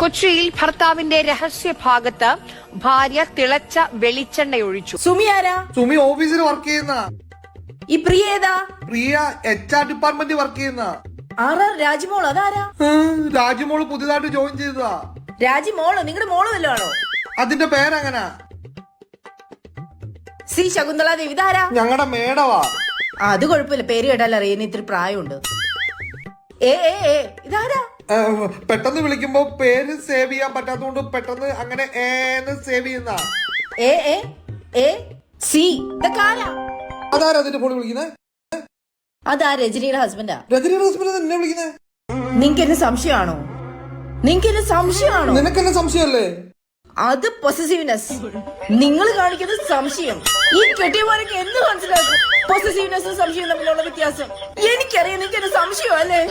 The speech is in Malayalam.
കൊച്ചിയിൽ ഭർത്താവിന്റെ രഹസ്യഭാഗത്ത് ഭാര്യ തിളച്ച വെളിച്ചെണ്ണയൊഴിച്ചു. സുമി ആരാ? സുമി ഓഫീസിൽ വർക്ക് ചെയ്യുന്ന. ഈ പ്രിയ ഏതാ? പ്രിയ HR ഡിപ്പാർട്ട്മെന്റ് വർക്ക് ചെയ്യുന്ന. രാജിമോൾ അതാരാ? രാജിമോള് പുതിയതായിട്ട് ജോയിൻ ചെയ്തതാ. രാജിമോളോ? നിങ്ങളുടെ മോള് വല്ലതാണോ? അതിന്റെ പേരെങ്ങനാ? സി ശകുന്തള ദേവി. ഇതാരാ? ഞങ്ങളുടെ മേടവാ. അത് കുഴപ്പമില്ല, പേര് കേട്ടാൽ അറിയുന്ന ഇത്തിരി പ്രായമുണ്ട്. ഇതാരാ? പെട്ടെന്ന് വിളിക്കുമ്പോ പേര് സേവ് ചെയ്യാൻ പറ്റാത്തതുകൊണ്ട് പെട്ടെന്ന് അങ്ങനെ സേവ് ചെയ്യുന്ന. ഇതൊക്കെ ആരാ? അതാരാ അതിന്റെ ഫോൺ വിളിക്കുന്നത്? അതാ രജനിയുടെ ഹസ്ബൻഡാ. രജനിയുടെ ഹസ്ബൻഡ് എന്നെ വിളിക്കുന്നത്? നിനക്ക് എന്നെ സംശയമാണോ? നിനക്കെന്നെ സംശയമല്ലേ? അത് പൊസസീവ്നെസ്. നിങ്ങൾ കാണിക്കുന്നത് സംശയം. ഈ കെട്ടിയമാരൊക്കെ എന്ത് മനസ്സിലാക്കും? പൊസസീവ്നെസ്സും സംശയവും തമ്മിലുള്ള വ്യത്യാസം എനിക്കറിയാം. നിങ്ങൾക്ക് എന്നെ സംശയം അല്ലേ?